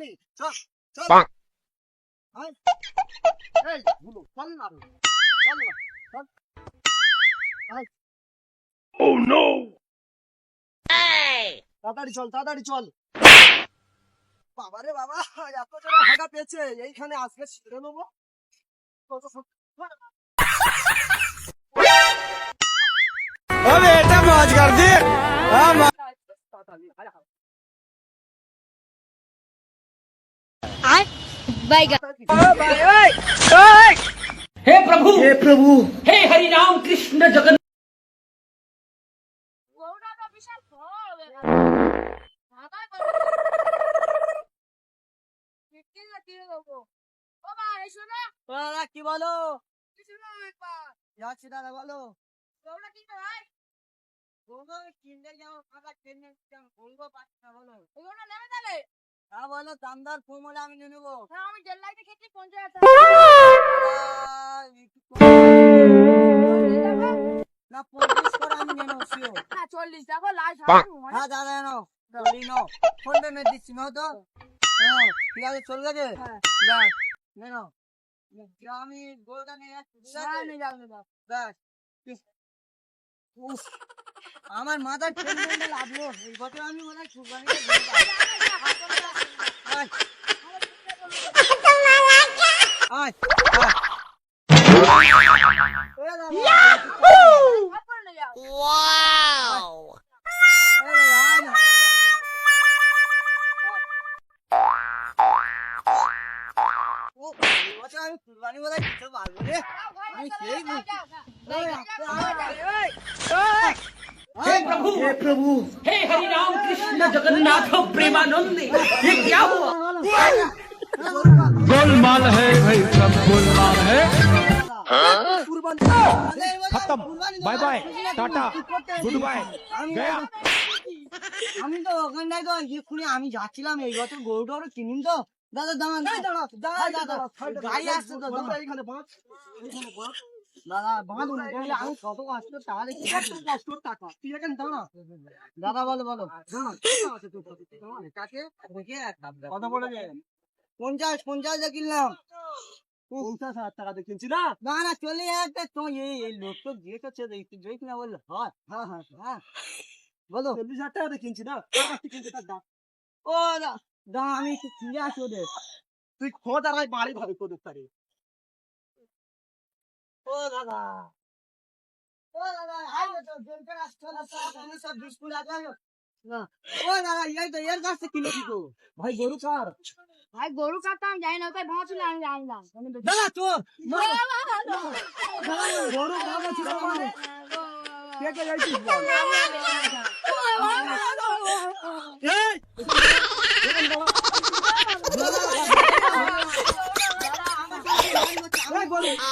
আমি চল চল আয় এই গুলো চল না রে, চল না চল আয় তাড়াতাড়ি চল বাবা রে বাবা এত জোরে হাগা পেয়েছে এইখানে আজকে ছিঁড়ে নেবো কত अबे बेटा मौज कर दी हाँ তাড়াতাড়ি আয় হাগা बैगन हे प्रभु हे प्रभु हे हरि राम कृष्ण जगन्नाथ গৌড়াটা বিশাল ফল দাদা কি বলো যাচ্ছি দাদা বলো বলবো কিনতে যাও টাকা কিনে বলবো পাচ্ছি না বলো তা বলো দামদার ফোন হলে আমি নিয়ে নেবো আমি দেড় লাখ খেতে 50,000 না 25 করে আমি নিয়ে নেবো শিও 40 দেখো লাস্ট হ্যাঁ দাদা নাও চলি নাও ফোন পে মেরে দিচ্ছি নাও তো নাও ঠিক আছে চল গেছে ব্যাস নে নাও আমি গোলটা নিয়ে যাচ্ছি ঠিক আছে ব্যাস উফ, আমার মাথার টেনশনটা লাগলো এই বছর আমি মনে হয় কুরবানিতে দিয়ে দেব। আয়, আয়, আয়। এ দাদা, এ দাদা, আয় না। ও, এই বছর আমি কুরবানি বোধহয় দিতে পারবো রে। আমি সেই বলছি। हे प्रभु हे प्रभु हे हरि राम कृष्ण जगन्नाथ प्रेमानंद ये क्या हुआ गोलमाल है भाई सब गोलमाल है खत्म bye bye tata good bye गया আমি তো ওখানটায় তো এক্ষুনি আমি যাচ্ছিলাম এই বছর গরু টরু কিনিম তো দাদা দাঁড়ান দাদা গাড়ি আসছে তো এখানে দাদা বাঁধুন আমি কত কষ্ট তাহলে কষ্ট টাকা তুই এখানে দাঁড়া দাদা বলো বলো কাকে কত পড়ে যায় 50 দিয়ে কিনলাম 50,000 টাকা দিয়ে কিনছি না না না চলে যাচ্ছে তো এই লোক তো দিয়ে করছে দেখি না বললো হ্যাঁ হ্যাঁ হ্যাঁ হ্যাঁ বলো 40,000 টাকা দিয়ে কিনছি না কিনছি তার দাম ও দাম আমি একটু কিনে আসি ওদের তুই খোঁজ আর বাড়ি ভাবি তোদের তারে ও দাদা হাই তো জেলকার আসছে না আমি সব বিস্কুট আছে না ও দাদা এই তো এর কাছে কিলো দিতো ভাই গরু কার ভাই গরু কাটতে আমি জানি না তাই ভাবছিল আমি জানলাম দাদা চোর গরু কাটা ছিল মানে কে কে যাইছিস বল এই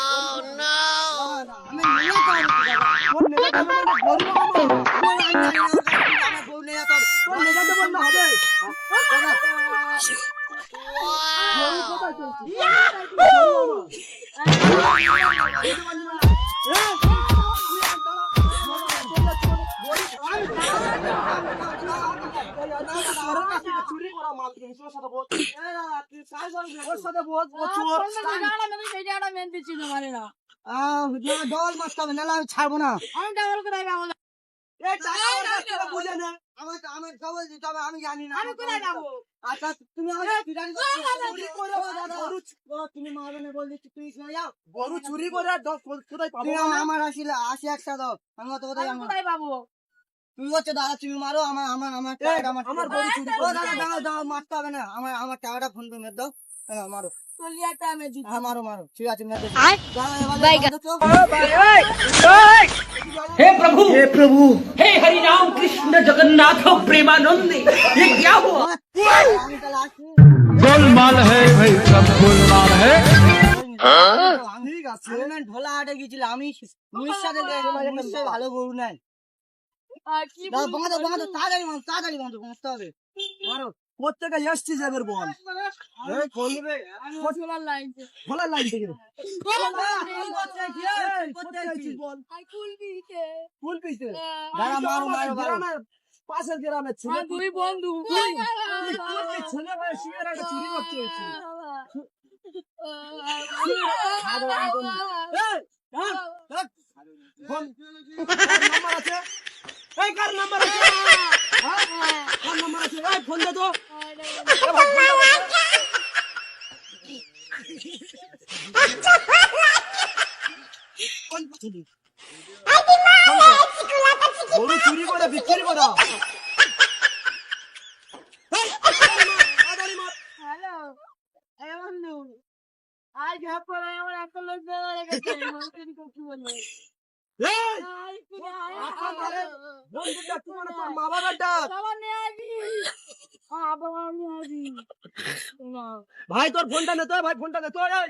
চুরি করা মাল তোর সাথে বল ওর সাথে বল সেই জায়গাটা মেন দিচ্ছি তোমার না ডবল মারতে হবে নাহলে আমি ছাড়বো না আমি ডাবল করে যাবো বুঝে না আমার ডবল দিতে হবে আমি জানি না আমি কোথায় যাবো আচ্ছা তুমি তুমি মারবে বললি তুই যাও গরু চুরি করে কোথায় পাবো আমার আসি একসাথে দাও আমি অত কোথায় আমি কোথায় পাবো তুমি হচ্ছে দাদা তুমি মারো আমার গরু চুরি দাও দাও মারতে হবে না আমার টাকাটা ফোন পে মেরে দাও মারো হ্যাঁ মারো মারো ঠিক আছে हे प्रभु हे प्रभु हे हरि राम कृष्ण जगन्नाथ प्रेमानंद ये क्या हुआ আমি তাহলে আসি गोलमाल है भाई सब गोलमाल है ঠিক আছে ঢোলা হাটে গেছিলাম আমি সাথে নিশ্চয়ই ভালো গরু নাই কি বাঁধো তাড়াতাড়ি বাঁধো বাঁধতে হবে মারো প্রত্যেকে এসছি যাবের বল এই খুলবে সোলার লাইন খোলার লাইন থেকে ফুল পিছে দাঁড়া মারো মারো পাশের গ্রামের ছেলে আর দুই বন্ধু ছেলে ভাই শিবের একটা চুরি করতে হয়েছে নাম্বার আছে এই কার নাম্বার আছে কার নাম্বার আছে এই ফোন দে তো এ ভাই ফোন দে গরু চুরি করে বিক্রি করা হ্যালো এই বন্ধু আজ ভাবলে আমার একটা লোক দেওয়া রেখেছে মন্ত্রী করতে বলে আই তুমি আয় মা বাবার ডাক বাবা নিয়ে আসি বাবা নিয়ে আসি ভাই তোর ফোনটা নে তো ভাই ফোনটা দে তো এই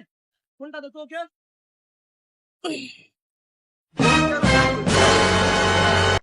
ফোনটা দে তো ওকে